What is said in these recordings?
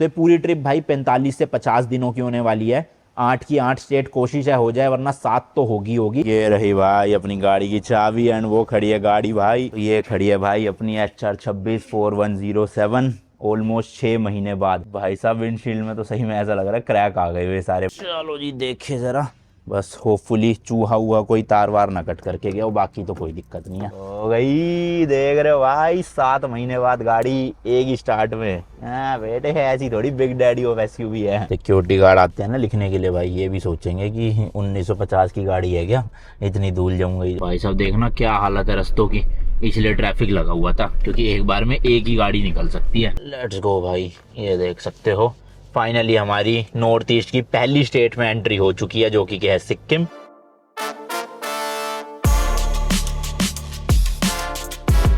तो ये पूरी ट्रिप भाई 45 से 50 दिनों की होने वाली है। 8 की 8 स्टेट कोशिश है हो जाए, वरना 7 तो होगी। ये रही भाई अपनी गाड़ी की चाबी एंड वो खड़ी है गाड़ी भाई, ये खड़ी है भाई अपनी HR 264107। ऑलमोस्ट 6 महीने बाद भाई साहब विंडशील्ड में तो सही में ऐसा लग रहा है क्रैक आ गए हुए सारे। चलो जी देखे जरा, बस होपफुली चूहा हुआ कोई तार वार ना कट करके गया, बाकी तो कोई दिक्कत नहीं है। हो गई, देख रहे हो भाई 7 महीने बाद गाड़ी एक ही स्टार्ट में। हाँ बेटे ऐसी थोड़ी बिग डैडी ऑफ SUV है। सिक्योरिटी गार्ड आते हैं ना लिखने के लिए भाई, ये भी सोचेंगे कि 1950 की गाड़ी है क्या, इतनी दूर जाऊंगा। भाई साहब देखना क्या हालत है रस्तों की, इसलिए ट्रैफिक लगा हुआ था क्योंकि एक बार में एक ही गाड़ी निकल सकती है। लेट्स गो भाई, ये देख सकते हो फाइनली हमारी नॉर्थ ईस्ट की पहली स्टेट में एंट्री हो चुकी है, जो कि है सिक्किम।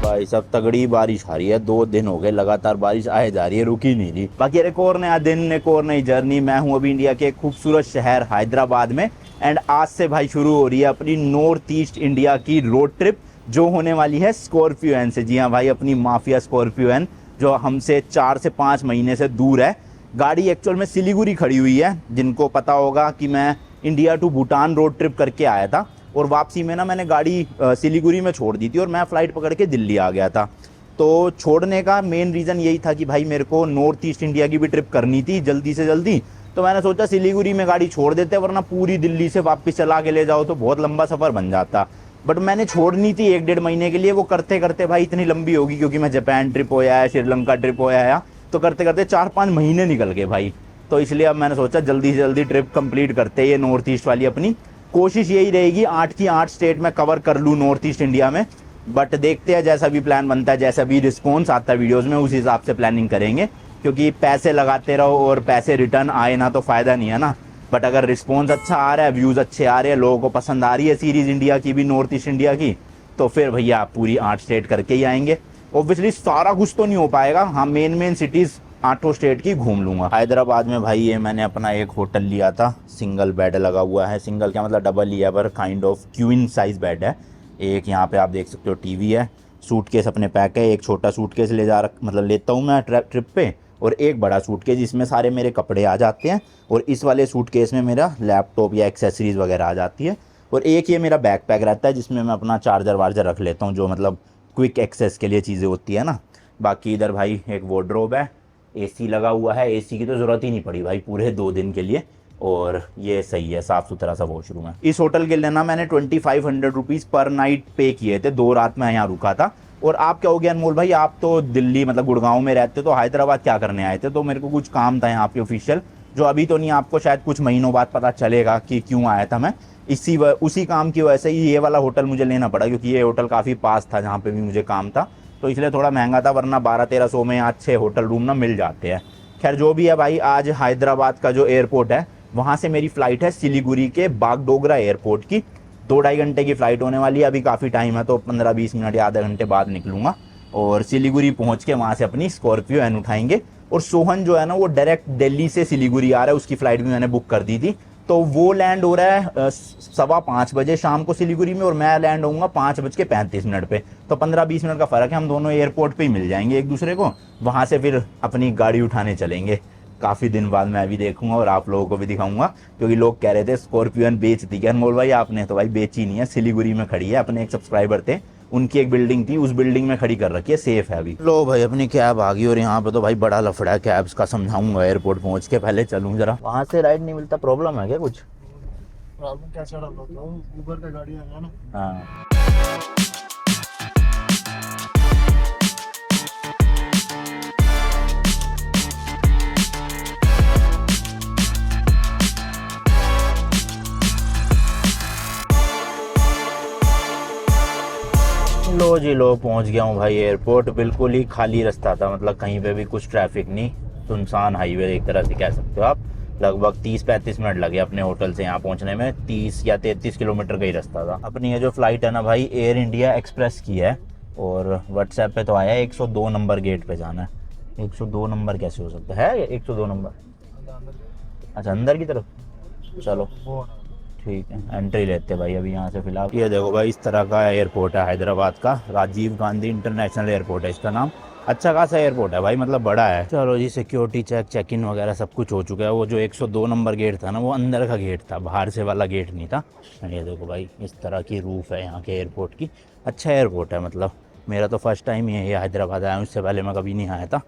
भाई सब तगड़ी बारिश आ रही है, 2 दिन हो गए लगातार बारिश आए जा रही है, रुकी नहीं रही। बाकी एक और नया दिन, एक और नई जर्नी। मैं हूं अभी इंडिया के खूबसूरत शहर हैदराबाद में एंड आज से भाई शुरू हो रही है अपनी नॉर्थ ईस्ट इंडिया की रोड ट्रिप, जो होने वाली है स्कॉर्पियो एन से। जी हाँ भाई, अपनी माफिया स्कॉर्पियो एन जो हमसे 4 से 5 महीने से दूर है। गाड़ी एक्चुअल में सिलीगुड़ी खड़ी हुई है। जिनको पता होगा कि मैं India to Bhutan road trip करके आया था और वापसी में ना मैंने गाड़ी सिलीगुड़ी में छोड़ दी थी और मैं फ़्लाइट पकड़ के दिल्ली आ गया था। तो छोड़ने का मेन रीज़न यही था कि भाई मेरे को नॉर्थ ईस्ट इंडिया की भी ट्रिप करनी थी जल्दी से जल्दी। तो मैंने सोचा सिलीगुड़ी में गाड़ी छोड़ देते, वरना पूरी दिल्ली से वापस चला के ले जाओ तो बहुत लंबा सफ़र बन जाता। बट मैंने छोड़नी थी 1-1.5 महीने के लिए, वो करते करते भाई इतनी लंबी होगी क्योंकि मैं जापान ट्रिप होया है, श्रीलंका ट्रिप होया है, तो करते करते 4-5 महीने निकल गए भाई। तो इसलिए अब मैंने सोचा जल्दी से जल्दी ट्रिप कंप्लीट करते हैं ये नॉर्थ ईस्ट वाली। अपनी कोशिश यही रहेगी 8 की 8 स्टेट में कवर कर लूँ नॉर्थ ईस्ट इंडिया में। बट देखते हैं जैसा भी प्लान बनता है, जैसा भी रिस्पॉन्स आता है वीडियोज़ में, उस हिसाब से प्लानिंग करेंगे। क्योंकि पैसे लगाते रहो और पैसे रिटर्न आए ना तो फ़ायदा नहीं है ना। बट अगर रिस्पॉन्स अच्छा आ रहा है, व्यूज़ अच्छे आ रहे हैं, लोगों को पसंद आ रही है सीरीज़ इंडिया की भी, नॉर्थ ईस्ट इंडिया की, तो फिर भैया पूरी 8 स्टेट करके ही आएंगे। ऑब्वियसली सारा कुछ तो नहीं हो पाएगा, हाँ मेन सिटीज़ 8 स्टेट की घूम लूँगा। हैदराबाद में भाई ये मैंने अपना एक होटल लिया था, सिंगल बेड लगा हुआ है। सिंगल क्या मतलब डबल ही है, पर kind of queen size bed है। एक यहाँ पे आप देख सकते हो टीवी है, सूटकेस अपने पैक है। एक छोटा सूटकेस लेता हूँ मैं ट्रिप पे, और एक बड़ा सूटकेस जिसमें सारे मेरे कपड़े आ जाते हैं, और इस वाले सूटकेस में मेरा लैपटॉप या एक्सेसरीज़ वगैरह आ जाती है। और एक ये मेरा बैकपैक रहता है जिसमें मैं अपना चार्जर वार्जर रख लेता हूँ, जो मतलब क्विक एक्सेस के लिए चीज़ें होती है ना। बाकी इधर भाई एक वार्डरोब है, AC लगा हुआ है। AC की तो ज़रूरत ही नहीं पड़ी भाई पूरे 2 दिन के लिए, और ये सही है, साफ़ सुथरा सा वॉशरूम है। इस होटल के लिए ना मैंने 2500 रुपीज़ पर नाइट पे किए थे। 2 रात मैं यहाँ रुका था। और आप क्या हो गया अनमोल भाई, आप तो दिल्ली मतलब गुड़गांव में रहते, तो हैदराबाद क्या करने आए थे? तो मेरे को कुछ काम था यहाँ पे ऑफिशियल, जो अभी तो नहीं, आपको शायद कुछ महीनों बाद पता चलेगा कि क्यों आया था मैं। उसी काम की वजह से ही ये वाला होटल मुझे लेना पड़ा, क्योंकि ये होटल काफ़ी पास था जहाँ पे भी मुझे काम था, तो इसलिए थोड़ा महंगा था, वरना 1200-1300 में अच्छे होटल रूम ना मिल जाते हैं। खैर जो भी है भाई, आज हैदराबाद का जो एयरपोर्ट है वहाँ से मेरी फ़्लाइट है सिलीगुड़ी के बागडोगरा एयरपोर्ट की। 2-2.5 घंटे की फ़्लाइट होने वाली है। अभी काफ़ी टाइम है, तो 15-20 मिनट या आधा घंटे बाद निकलूँगा, और सिलीगुड़ी पहुँच के वहाँ से अपनी स्कॉर्पियो एन उठाएंगे। और सोहन जो है ना, वो डायरेक्ट दिल्ली से सिलीगुड़ी आ रहा है, उसकी फ़्लाइट भी मैंने बुक कर दी थी। तो वो लैंड हो रहा है 5:15 बजे शाम को सिलीगुड़ी में, और मैं लैंड होऊंगा 5:35 पे। तो 15-20 मिनट का फ़र्क है, हम दोनों एयरपोर्ट पे ही मिल जाएंगे एक दूसरे को। वहाँ से फिर अपनी गाड़ी उठाने चलेंगे। काफ़ी दिन बाद मैं भी देखूंगा और आप लोगों को भी दिखाऊंगा, क्योंकि लोग कह रहे थे स्कॉर्पियो बेच दी क्या अनमोल भाई आपने? तो भाई बेची नहीं है, सिलीगुड़ी में खड़ी है। अपने एक सब्सक्राइबर थे, उनकी एक बिल्डिंग थी, उस बिल्डिंग में खड़ी कर रखी है, सेफ है अभी। लो भाई अपनी कैब आ गई, और यहाँ पे तो भाई बड़ा लफड़ा है कैब्स का, समझाऊंगा एयरपोर्ट पहुँच के। पहले चलूँ जरा, वहाँ से राइड नहीं मिलता, प्रॉब्लम है क्या कुछ? प्रॉब्लम क्या चढ़ा ऊबर का गाड़ी आ गया ना। हाँ लो जी लो, पहुंच गया हूँ भाई एयरपोर्ट। बिल्कुल ही खाली रास्ता था, मतलब कहीं पे भी कुछ ट्रैफिक नहीं, सुनसान हाईवे एक तरह से कह सकते हो आप। लगभग 30-35 मिनट लगे अपने होटल से यहाँ पहुँचने में। 30 या 33 किलोमीटर का ही रास्ता था। अपनी ये जो फ्लाइट है ना भाई, एयर इंडिया एक्सप्रेस की है, और व्हाट्सएप पे तो आया 102 नंबर गेट पे जाना है। 102 नंबर कैसे हो सकता है? 102 नंबर, अच्छा अंदर की तरफ, चलो ठीक है, एंट्री लेते भाई अभी यहाँ से फिलहाल। ये देखो भाई, इस तरह का एयरपोर्ट है हैदराबाद का, राजीव गांधी इंटरनेशनल एयरपोर्ट है इसका नाम। अच्छा खासा एयरपोर्ट है भाई, मतलब बड़ा है। चलो जी, सिक्योरिटी चेक, चेक इन वगैरह सब कुछ हो चुका है। वो जो 102 नंबर गेट था ना, वो अंदर का गेट था, बाहर से वाला गेट नहीं था। ये देखो भाई, इस तरह की रूफ है यहाँ के एयरपोर्ट की। अच्छा एयरपोर्ट है, मतलब मेरा तो फर्स्ट टाइम ही है ये हैदराबाद आया हूँ, इससे पहले मैं कभी नहीं आया था।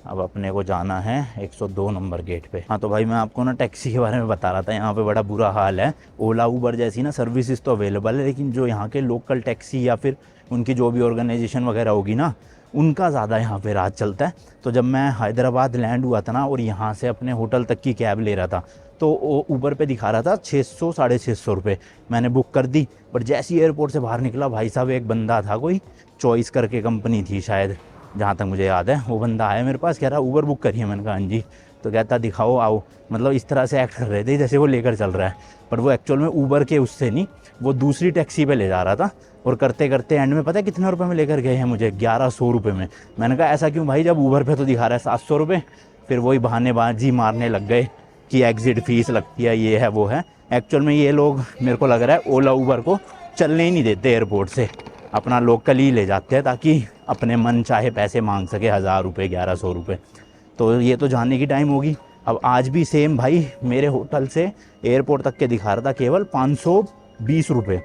अब अपने को जाना है 102 नंबर गेट पे। हाँ तो भाई मैं आपको ना टैक्सी के बारे में बता रहा था, यहाँ पे बड़ा बुरा हाल है। ओला उबर जैसी ना सर्विसेज तो अवेलेबल है, लेकिन जो यहाँ के लोकल टैक्सी या फिर उनकी जो भी ऑर्गेनाइजेशन वगैरह होगी ना, उनका ज़्यादा यहाँ पे राज चलता है। तो जब मैं हैदराबाद लैंड हुआ था ना और यहाँ से अपने होटल तक की कैब ले रहा था, तो ऊबर पे दिखा रहा था 600 650 रुपये। मैंने बुक कर दी, बट जैसे ही एयरपोर्ट से बाहर निकला भाई साहब, एक बंदा था, कोई चॉइस करके कंपनी थी शायद, जहाँ तक मुझे याद है, वो बंदा आया मेरे पास, कह रहा ऊबर बुक करिए। मैंने कहा हाँ जी। तो कहता दिखाओ आओ, मतलब इस तरह से एक्ट कर रहे थे जैसे वो लेकर चल रहा है, पर वो एक्चुअल में ऊबर के उससे नहीं, वो दूसरी टैक्सी पे ले जा रहा था। और करते करते एंड में पता है कितने रुपए में लेकर गए हैं मुझे? 1100 रुपये में। मैंने कहा ऐसा क्यों भाई, जब ऊबर पे तो दिखा रहा है 700 रुपये। फिर वही बहानेबाजी मारने लग गए कि एग्जिट फीस लगती है, ये है वो है। एक्चुअल में ये लोग, मेरे को लग रहा है, ओला ऊबर को चलने ही नहीं देते एयरपोर्ट से, अपना लोकल ही ले जाते हैं ताकि अपने मन चाहे पैसे मांग सके, 1000 रुपये 1100 रुपये। तो ये तो जाने की टाइम होगी। अब आज भी सेम भाई, मेरे होटल से एयरपोर्ट तक के दिखा रहा था केवल 520 रुपये।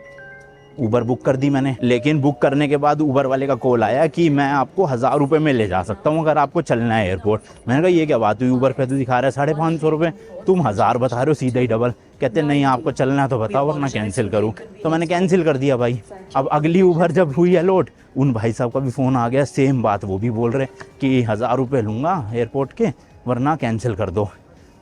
ऊबर बुक कर दी मैंने, लेकिन बुक करने के बाद ऊबर वाले का कॉल आया कि मैं आपको 1000 रुपये में ले जा सकता हूँ अगर आपको चलना है एयरपोर्ट। मैंने कहा ये क्या बात हुई, ऊबर पे तो दिखा रहा है 550 रुपये, तुम 1000 बता रहे हो सीधा ही डबल। कहते नहीं आपको चलना है तो बताओ वरना कैंसिल करूँ। तो मैंने कैंसिल कर दिया भाई। अब अगली ऊबर जब हुई है लोड, उन भाई साहब का भी फ़ोन आ गया, सेम बात वो भी बोल रहे कि 1000 रुपये लूँगा एयरपोर्ट के, वरना कैंसिल कर दो।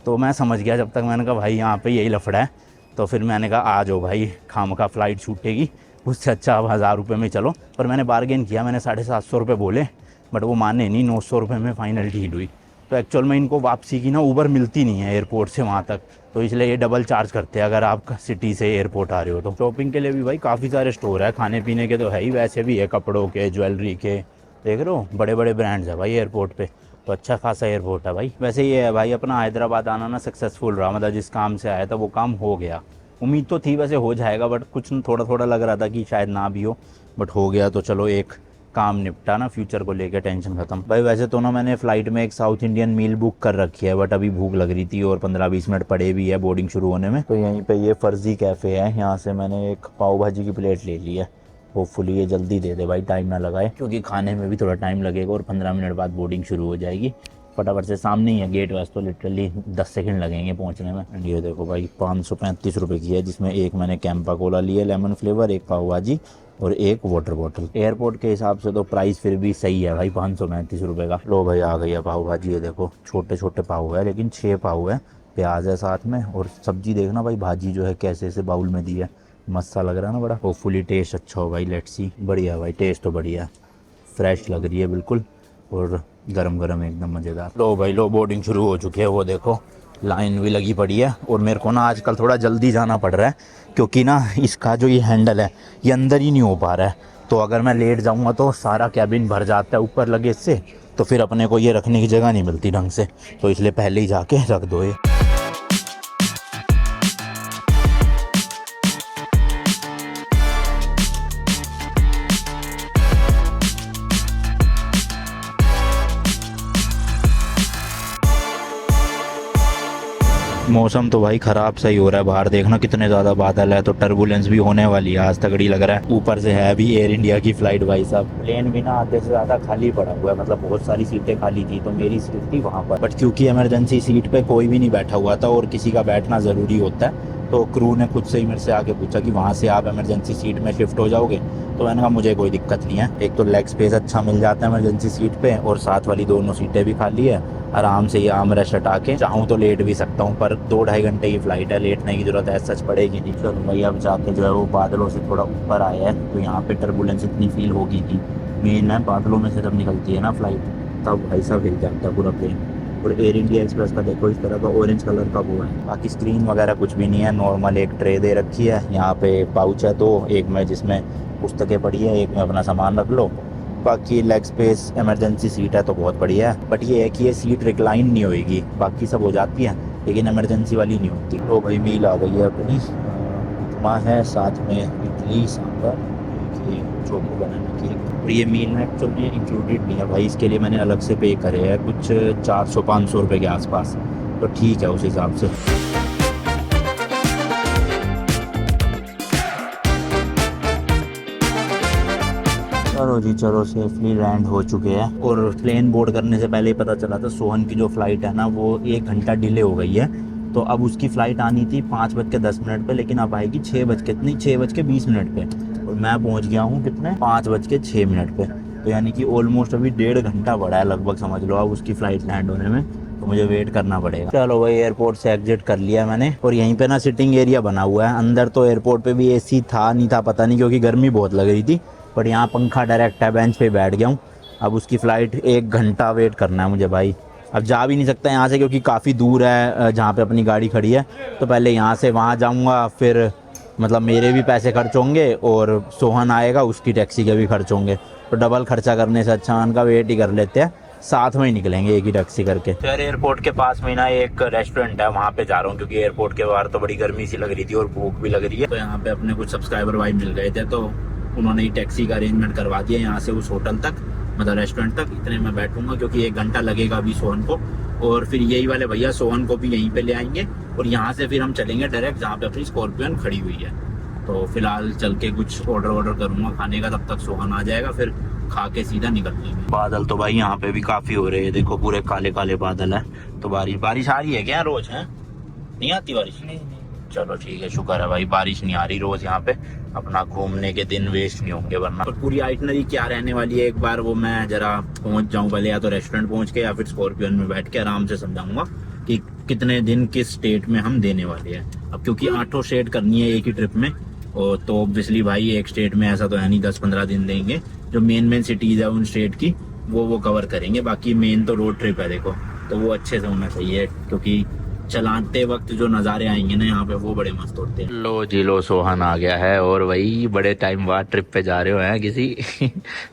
तो मैं समझ गया जब तक, मैंने कहा भाई यहाँ पे यही लफड़ा है। तो फिर मैंने कहा आ जाओ भाई, खामखा फ़्लाइट छूटेगी, उससे अच्छा अब 1000 रुपये में चलो। पर मैंने बार्गेन किया, मैंने 750 रुपये बोले, बट वो माने नहीं, 900 रुपये में फ़ाइनल डील हुई। तो एक्चुअल में इनको वापसी की ना ऊबर मिलती नहीं है एयरपोर्ट से वहाँ तक, तो इसलिए ये डबल चार्ज करते हैं अगर आप सिटी से एयरपोर्ट आ रहे हो तो। शॉपिंग के लिए भी भाई काफ़ी सारे स्टोर है, खाने पीने के तो है ही, वैसे भी है कपड़ों के, ज्वेलरी के, देख रहे हो बड़े बड़े ब्रांड्स है भाई एयरपोर्ट पे। तो अच्छा खासा एयरपोर्ट है भाई। वैसे ये है भाई, अपना हैदराबाद आना ना सक्सेसफुल रहा, मतलब जिस काम से आया था वो काम हो गया। उम्मीद तो थी वैसे हो जाएगा, बट कुछ थोड़ा थोड़ा लग रहा था कि शायद ना भी हो, बट हो गया। तो चलो एक काम निपटा ना, फ्यूचर को लेकर टेंशन खत्म। भाई वैसे तो ना मैंने फ़्लाइट में एक साउथ इंडियन मील बुक कर रखी है, बट अभी भूख लग रही थी और 15-20 मिनट पड़े भी है बोर्डिंग शुरू होने में। तो यहीं पे ये फर्जी कैफ़े है, यहाँ से मैंने एक पाव भाजी की प्लेट ले ली है। होपफुली ये जल्दी दे दे भाई, टाइम ना लगाए, क्योंकि खाने में भी थोड़ा टाइम लगेगा और 15 मिनट बाद बोर्डिंग शुरू हो जाएगी। फटाफट से सामने ही है गेट, वैसे तो लिटरली 10 सेकंड लगेंगे पहुंचने में। एंड ये देखो भाई 535 रुपये की है, जिसमें एक मैंने कैंपा कोला लिया लेमन फ्लेवर, एक पाव भाजी और एक वाटर बॉटल। एयरपोर्ट के हिसाब से तो प्राइस फिर भी सही है भाई, 535 रुपये का। लो भाई आ गई है पाव भाजी, ये देखो छोटे छोटे पाव है, लेकिन 6 पाव है, प्याज है साथ में, और सब्जी देखना भाई, भाजी जो है कैसे से बाउल में दी है, मस्त सा लग रहा है ना बड़ा। होपफुली टेस्ट अच्छा हो भाई, लेट्स सी। बढ़िया भाई, टेस्ट तो बढ़िया, फ्रेश लग रही है बिल्कुल, और गरम गरम एकदम मज़ेदार। लो भाई लो, बोर्डिंग शुरू हो चुकी है, वो देखो लाइन भी लगी पड़ी है। और मेरे को ना आजकल थोड़ा जल्दी जाना पड़ रहा है, क्योंकि ना इसका जो ये हैंडल है ये अंदर ही नहीं हो पा रहा है। तो अगर मैं लेट जाऊंगा तो सारा कैबिन भर जाता है ऊपर लगेज से, तो फिर अपने को ये रखने की जगह नहीं मिलती ढंग से, तो इसलिए पहले ही जाके रख दो ये। मौसम तो भाई ख़राब सही हो रहा है, बाहर देखना कितने ज़्यादा बादल है, तो टर्बुलेंस भी होने वाली है आज, तगड़ी लग रहा है। ऊपर से है अभी एयर इंडिया की फ़्लाइट भाई साहब। प्लेन भी ना आधे से ज़्यादा खाली पड़ा हुआ है, मतलब बहुत सारी सीटें खाली थी, तो मेरी सीट थी वहाँ पर, बट क्योंकि इमरजेंसी सीट पे कोई भी नहीं बैठा हुआ था और किसी का बैठना ज़रूरी होता है, तो क्रू ने खुद से ही मेरे से आके पूछा कि वहाँ से आप इमरजेंसी सीट में शिफ्ट हो जाओगे। तो मैंने कहा मुझे कोई दिक्कत नहीं है, एक तो लेग स्पेस अच्छा मिल जाता है इमरजेंसी सीट पे, और साथ वाली दोनों सीटें भी खाली है, आराम से ये आर्म रेस्ट हटा के चाहूँ तो लेट भी सकता हूँ। पर 2-2.5 घंटे की फ़्लाइट है, लेटने की ज़रूरत है सच पड़ेगी नहीं। चलो भाई अब जाके जो है वो बादलों से थोड़ा ऊपर आया है, तो यहाँ पे टर्बुलेंस इतनी फील होगी नहीं। मेन है बादलों में से जब निकलती है ना फ्लाइट, तब भाई साहब हिल जाता है पूरा प्लेन। और एयर इंडिया एक्सप्रेस का देखो इस तरह का ऑरेंज कलर का वो है। बाकी स्क्रीन वगैरह कुछ भी नहीं है, नॉर्मल एक ट्रे दे रखी है, यहाँ पे पाउच है, तो एक में जिसमें पुस्तकें पड़ी है, एक में अपना सामान रख लो। बाकी लेग स्पेस, इमरजेंसी सीट है तो बहुत बढ़िया है, बट ये है कि ये सीट रिक्लाइन नहीं होएगी, बाकी सब हो जाती है लेकिन इमरजेंसी वाली नहीं होती। तो भाई मील आ गई है अपनी, उपमा है साथ में इडली सांभर, ये चोको बनाने की और ये मील में एक्चुअली इंक्लूडेड नहीं है भाई, इसके लिए मैंने अलग से पे करे हैं कुछ 400-500 रुपये के आसपास, तो ठीक है उस हिसाब से। चलो जी चलो, सेफली लैंड हो चुके हैं। और प्लेन बोर्ड करने से पहले ही पता चला था सोहन की जो फ़्लाइट है ना वो 1 घंटा डिले हो गई है। तो अब उसकी फ़्लाइट आनी थी 5:10 पे, लेकिन अब आएगी 6:20 पे। और मैं पहुंच गया हूँ कितने 5:06 पे। तो यानी कि ऑलमोस्ट अभी 1.5 घंटा बढ़ा है लगभग, समझ लो अब उसकी फ़्लाइट लैंड होने में। तो मुझे वेट करना पड़ेगा। चलो भाई, एयरपोर्ट से एग्जिट कर लिया मैंने। और यहीं पे ना सिटिंग एरिया बना हुआ है। अंदर तो एयरपोर्ट पे भी एसी था नहीं था पता नहीं, क्योंकि गर्मी बहुत लग रही थी। बट यहाँ पंखा डायरेक्ट है, बेंच पे बैठ गया हूँ। अब उसकी फ़्लाइट 1 घंटा वेट करना है मुझे भाई। अब जा भी नहीं सकता यहाँ से, क्योंकि काफ़ी दूर है जहाँ पे अपनी गाड़ी खड़ी है। तो पहले यहाँ से वहाँ जाऊँगा, फिर मतलब मेरे भी पैसे खर्च होंगे और सोहन आएगा उसकी टैक्सी के भी खर्च होंगे। तो डबल खर्चा करने से अच्छा उनका वेट ही कर लेते हैं, साथ में ही निकलेंगे एक ही टैक्सी करके। फिर एयरपोर्ट के पास में ना एक रेस्टोरेंट है, वहाँ पे जा रहा हूँ, क्योंकि एयरपोर्ट के बाहर तो बड़ी गर्मी सी लग रही थी और भूख भी लग रही है। तो यहाँ पे अपने कुछ सब्सक्राइबर भाई मिल गए थे, तो उन्होंने ही टैक्सी का अरेंजमेंट करवा दिया यहाँ से उस होटल तक, मतलब रेस्टोरेंट तक। इतने में बैठूंगा क्योंकि 1 घंटा लगेगा अभी सोहन को। और फिर यही वाले भैया सोहन को भी यहीं पे ले आएंगे और यहाँ से फिर हम चलेंगे डायरेक्ट जहाँ पे अपनी स्कॉर्पियन खड़ी हुई है। तो फिलहाल चल के कुछ ऑर्डर करूँगा खाने का, तब तक सोहन आ जाएगा, फिर खा के सीधा निकल लेंगे। बादल तो भाई यहाँ पे भी काफ़ी हो रहे हैं, देखो पूरे काले काले बादल है। तो बारिश आ रही है क्या रोज? है नहीं आती बारिश? नहीं। चलो ठीक है, शुक्र है भाई बारिश नहीं आ रही रोज यहाँ पे। अपना घूमने के दिन वेस्ट नहीं होंगे वरना। और पूरी आइटनरी क्या रहने वाली है, एक बार वो मैं जरा पहुंच जाऊं पहले, या तो रेस्टोरेंट पहुंच के या फिर स्कॉर्पियन में बैठ के आराम से समझाऊंगा कि कितने दिन किस स्टेट में हम देने वाले हैं। अब क्योंकि 8 स्टेट करनी है एक ही ट्रिप में, और तो ऑब्वियसली भाई एक स्टेट में ऐसा तो है नहीं 10-15 दिन देंगे। जो मेन सिटीज है उन स्टेट की वो कवर करेंगे, बाकी मेन तो रोड ट्रिप है देखो, तो वो अच्छे से होना चाहिए, क्योंकि चलाते वक्त जो नज़ारे आएंगे ना यहाँ पे वो बड़े मस्त होते हैं। लो जी लो, सोहन आ गया है और वही बड़े टाइम बाद ट्रिप पे जा रहे हो हैं किसी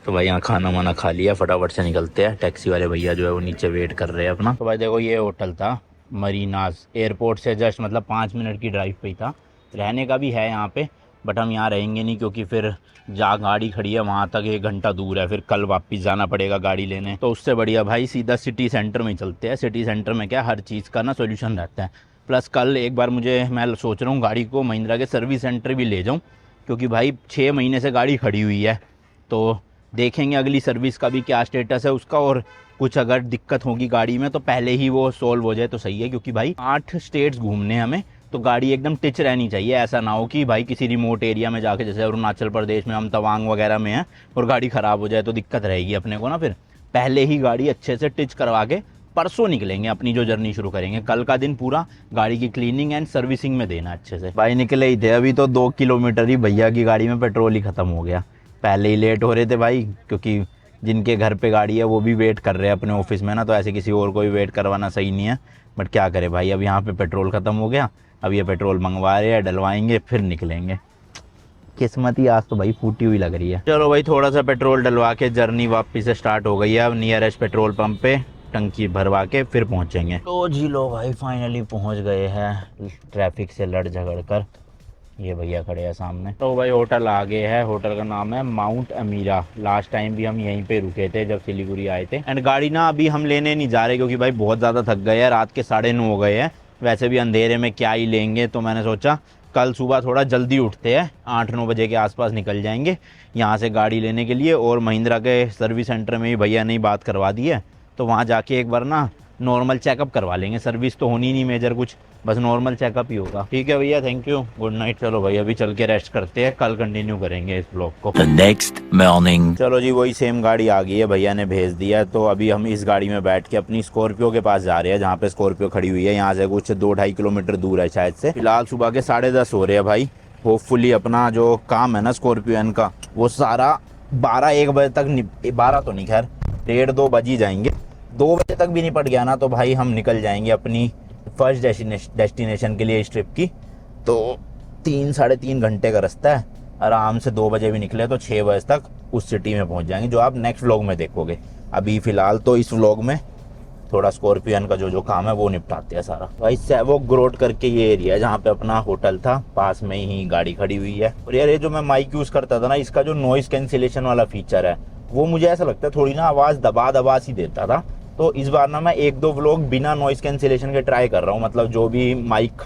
तो भाई यहाँ खाना वाना खा लिया, फटाफट से निकलते हैं। टैक्सी वाले भैया जो है वो नीचे वेट कर रहे हैं अपना। तो भाई देखो ये होटल था मरीनाज, एयरपोर्ट से जस्ट मतलब 5 मिनट की ड्राइव पे ही था। रहने का भी है यहाँ पे, बट हम यहाँ रहेंगे नहीं, क्योंकि फिर जहाँ गाड़ी खड़ी है वहाँ तक 1 घंटा दूर है, फिर कल वापस जाना पड़ेगा गाड़ी लेने। तो उससे बढ़िया भाई सीधा सिटी सेंटर में ही चलते हैं। सिटी सेंटर में क्या हर चीज़ का ना सोल्यूशन रहता है। प्लस कल एक बार मैं सोच रहा हूँ गाड़ी को महिंद्रा के सर्विस सेंटर भी ले जाऊँ, क्योंकि भाई 6 महीने से गाड़ी खड़ी हुई है। तो देखेंगे अगली सर्विस का भी क्या स्टेटस है उसका, और कुछ अगर दिक्कत होगी गाड़ी में तो पहले ही वो सोल्व हो जाए तो सही है। क्योंकि भाई 8 स्टेट्स घूमने हमें, तो गाड़ी एकदम टिच रहनी चाहिए। ऐसा ना हो कि भाई किसी रिमोट एरिया में जाके, जैसे अरुणाचल प्रदेश में हम तवांग वगैरह में हैं, और गाड़ी ख़राब हो जाए तो दिक्कत रहेगी अपने को ना। फिर पहले ही गाड़ी अच्छे से टिच करवा के परसों निकलेंगे, अपनी जो जर्नी शुरू करेंगे। कल का दिन पूरा गाड़ी की क्लीनिंग एंड सर्विसिंग में देना अच्छे से। भाई निकले ही थे अभी तो 2 किलोमीटर ही, भैया की गाड़ी में पेट्रोल ही ख़त्म हो गया। पहले ही लेट हो रहे थे भाई, क्योंकि जिनके घर पे गाड़ी है वो भी वेट कर रहे हैं अपने ऑफिस में ना, तो ऐसे किसी और को भी वेट करवाना सही नहीं है। बट क्या करें भाई, अब यहाँ पे पेट्रोल ख़त्म हो गया, अब ये पेट्रोल मंगवा रहे हैं, डलवाएंगे फिर निकलेंगे। किस्मत ही आज तो भाई फूटी हुई लग रही है। चलो भाई थोड़ा सा पेट्रोल डलवा के जर्नी वापस से स्टार्ट हो गई है। अब नियरेस्ट पेट्रोल पंप पे टंकी भरवा के फिर पहुँचेंगे। तो जी लो भाई फाइनली पहुँच गए हैं, ट्रैफिक से लड़ झगड़ कर। ये भैया खड़े हैं सामने। तो भाई होटल आ गए है, होटल का नाम है माउंट अमीरा। लास्ट टाइम भी हम यहीं पे रुके थे जब सिलीगुड़ी आए थे। एंड गाड़ी ना अभी हम लेने नहीं जा रहे, क्योंकि भाई बहुत ज़्यादा थक गए हैं, रात के 9:30 हो गए हैं। वैसे भी अंधेरे में क्या ही लेंगे, तो मैंने सोचा कल सुबह थोड़ा जल्दी उठते हैं, 8-9 बजे के आसपास निकल जाएंगे यहाँ से गाड़ी लेने के लिए। और महिंद्रा के सर्विस सेंटर में भी भैया ने बात करवा दी है, तो वहाँ जाके एक बार ना नॉर्मल चेकअप करवा लेंगे। सर्विस तो होनी नहीं मेजर कुछ, बस नॉर्मल चेकअप ही होगा। ठीक है भैया, थैंक यू, गुड नाइट। चलो भाई अभी चल के रेस्ट करते हैं, कल कंटिन्यू करेंगे इस ब्लॉग को। The next morning. चलो जी वही सेम गाड़ी आ गई है, भैया ने भेज दिया है। तो अभी हम इस गाड़ी में बैठ के अपनी स्कॉर्पियो के पास जा रहे हैं, जहाँ पे स्कॉर्पियो खड़ी हुई है। यहाँ से कुछ 2-2.5 किलोमीटर दूर है शायद से। फिलहाल सुबह के 10:30 हो रहे हैं भाई। होपफुली अपना जो काम है ना स्कॉर्पियन का, वो सारा 12-1 बजे तक 12 तो नहीं, खैर 1:30-2 बज ही जाएंगे। 2 बजे तक भी निपट गया ना तो भाई हम निकल जाएंगे अपनी फर्स्ट डेस्टिनेशन के लिए इस ट्रिप की। तो 3-3.5 घंटे का रास्ता है, आराम से 2 बजे भी निकले तो 6 बजे तक उस सिटी में पहुंच जाएंगे, जो आप नेक्स्ट व्लॉग में देखोगे। अभी फ़िलहाल तो इस व्लॉग में थोड़ा स्कॉर्पियन का जो काम है वो निपटाते हैं सारा। भाई सेवोक रोड करके ये एरिया है जहाँ पे अपना होटल था, पास में ही गाड़ी खड़ी हुई है। और यार ये जो मैं माइक यूज़ करता था ना, इसका जो नॉइज़ कैंसिलेशन वाला फीचर है वो मुझे ऐसा लगता है थोड़ी ना आवाज़ दबा दबा सी देता था। तो इस बार ना मैं 1-2 व्लॉग बिना नॉइज़ कैंसिलेशन के ट्राई कर रहा हूँ, मतलब जो भी माइक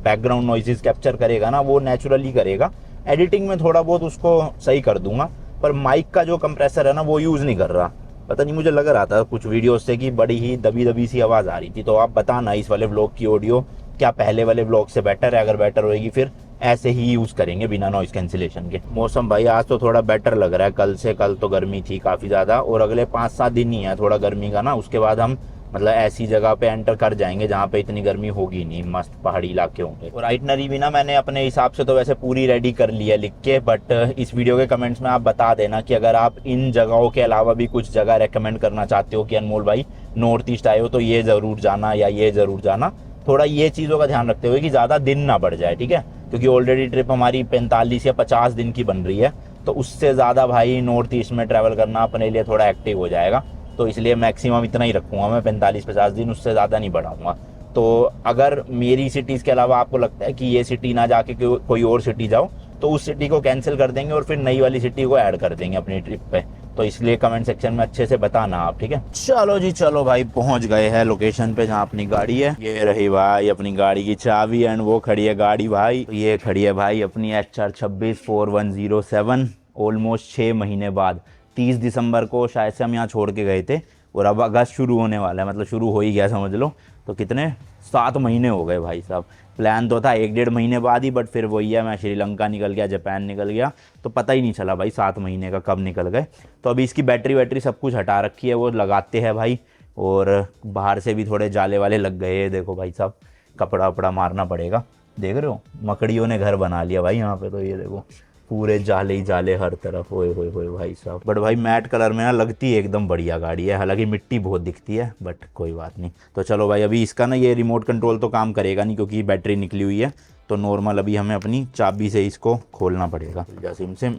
बैकग्राउंड नॉइजेस कैप्चर करेगा ना वो नेचुरली करेगा। एडिटिंग में थोड़ा बहुत उसको सही कर दूंगा, पर माइक का जो कंप्रेसर है ना वो यूज़ नहीं कर रहा। पता नहीं, मुझे लग रहा था कुछ वीडियोस से कि बड़ी ही दबी दबी सी आवाज़ आ रही थी। तो आप बताना इस वाले व्लॉग की ऑडियो क्या पहले वाले व्लॉग से बेटर है? अगर बेटर होएगी फिर ऐसे ही यूज़ करेंगे बिना नॉइज़ कैंसिलेशन के। मौसम भाई आज तो थोड़ा बेटर लग रहा है कल से। कल तो गर्मी थी काफ़ी ज़्यादा, और अगले 5-7 दिन ही है थोड़ा गर्मी का ना, उसके बाद हम मतलब ऐसी जगह पे एंटर कर जाएंगे जहाँ पे इतनी गर्मी होगी नहीं, मस्त पहाड़ी इलाके होंगे। और आइटनरी भी ना मैंने अपने हिसाब से तो वैसे पूरी रेडी कर ली है लिख के, बट इस वीडियो के कमेंट्स में आप बता देना कि अगर आप इन जगहों के अलावा भी कुछ जगह रेकमेंड करना चाहते हो कि अनमोल भाई नॉर्थ ईस्ट आए हो तो ये ज़रूर जाना या ये ज़रूर जाना। थोड़ा ये चीज़ों का ध्यान रखते हुए कि ज़्यादा दिन ना बढ़ जाए, ठीक है? क्योंकि ऑलरेडी ट्रिप हमारी 45 या 50 दिन की बन रही है, तो उससे ज़्यादा भाई नॉर्थ ईस्ट में ट्रैवल करना अपने लिए थोड़ा एक्टिव हो जाएगा। तो इसलिए मैक्सिमम इतना ही रखूँगा मैं, 45-50 दिन, उससे ज़्यादा नहीं बढ़ाऊँगा। तो अगर मेरी सिटीज़ के अलावा आपको लगता है कि ये सिटी ना जाके कोई और सिटी जाओ, तो उस सिटी को कैंसिल कर देंगे और फिर नई वाली सिटी को ऐड कर देंगे अपनी ट्रिप पे। तो इसलिए कमेंट सेक्शन में अच्छे से बताना आप, ठीक है? चलो जी चलो भाई, पहुंच गए हैं लोकेशन पे जहाँ अपनी गाड़ी है। ये रही भाई अपनी गाड़ी की चाबी, एंड वो खड़ी है गाड़ी भाई, ये खड़ी है भाई अपनी HR264107। ऑलमोस्ट 6 महीने बाद 30 दिसंबर को शायद से हम यहाँ छोड़ के गए थे, और अब अगस्त शुरू होने वाला है, मतलब शुरू हो ही गया समझ लो। तो कितने 7 महीने हो गए भाई साहब। प्लान तो था 1-1.5 महीने बाद ही, बट फिर वही है, मैं श्रीलंका निकल गया, जापान निकल गया, तो पता ही नहीं चला भाई 7 महीने का कब निकल गए। तो अभी इसकी बैटरी वैटरी सब कुछ हटा रखी है, वो लगाते हैं भाई। और बाहर से भी थोड़े जाले वाले लग गए हैं, देखो भाई साहब, कपड़ा वपड़ा मारना पड़ेगा। देख रहे हो मकड़ियों ने घर बना लिया भाई यहाँ पे, तो ये देखो पूरे जाले ही जाले हर तरफ। ओए होए होए भाई साहब। बट भाई मैट कलर में ना लगती है एकदम बढ़िया गाड़ी है, हालांकि मिट्टी बहुत दिखती है, बट कोई बात नहीं। तो चलो भाई, अभी इसका ना ये रिमोट कंट्रोल तो काम करेगा नहीं क्योंकि बैटरी निकली हुई है, तो नॉर्मल अभी हमें अपनी चाबी से इसको खोलना पड़ेगा। सिम से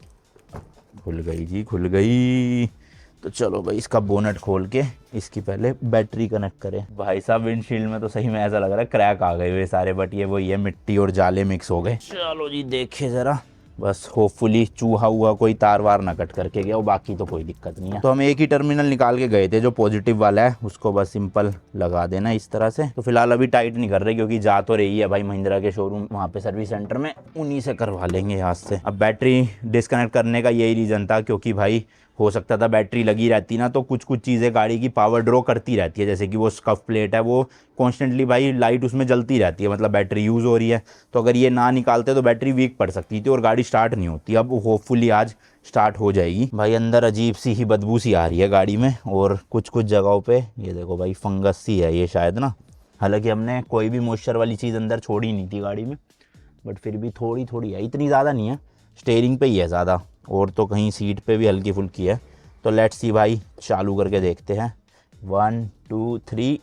खुल गई जी, खुल गई। तो चलो भाई इसका बोनट खोल के इसकी पहले बैटरी कनेक्ट करें। भाई साहब विंडशील्ड में तो सही में ऐसा लग रहा है क्रैक आ गए हुए सारे, बट ये वही है, मिट्टी और जाले मिक्स हो गए। चलो जी देखे ज़रा, बस होपफुली चूहा हुआ कोई तार वार ना कट करके गया, वो बाकी तो कोई दिक्कत नहीं है। तो हम एक ही टर्मिनल निकाल के गए थे जो पॉजिटिव वाला है, उसको बस सिंपल लगा देना इस तरह से। तो फिलहाल अभी टाइट नहीं कर रहे क्योंकि जा तो रही है भाई महिंद्रा के शोरूम वहाँ पे सर्विस सेंटर में, उन्हीं से करवा लेंगे यहाँ से। अब बैटरी डिस्कनेक्ट करने का यही रीज़न था क्योंकि भाई हो सकता था बैटरी लगी रहती ना तो कुछ कुछ चीज़ें गाड़ी की पावर ड्रॉ करती रहती है, जैसे कि वो स्कफ प्लेट है वो कॉन्स्टेंटली भाई लाइट उसमें जलती रहती है, मतलब बैटरी यूज़ हो रही है। तो अगर ये ना निकालते तो बैटरी वीक पड़ सकती थी और गाड़ी स्टार्ट नहीं होती। अब होपफुली आज स्टार्ट हो जाएगी। भाई अंदर अजीब सी ही बदबू सी आ रही है गाड़ी में, और कुछ कुछ जगहों पे ये देखो भाई फंगस सी है ये शायद ना, हालांकि हमने कोई भी मॉइस्चर वाली चीज़ अंदर छोड़ी नहीं थी गाड़ी में, बट फिर भी थोड़ी थोड़ी है, इतनी ज़्यादा नहीं है। स्टेयरिंग पे ही है ज़्यादा, और तो कहीं सीट पे भी हल्की फुल्की है। तो लेट्स सी भाई, चालू करके देखते हैं। 1 2 3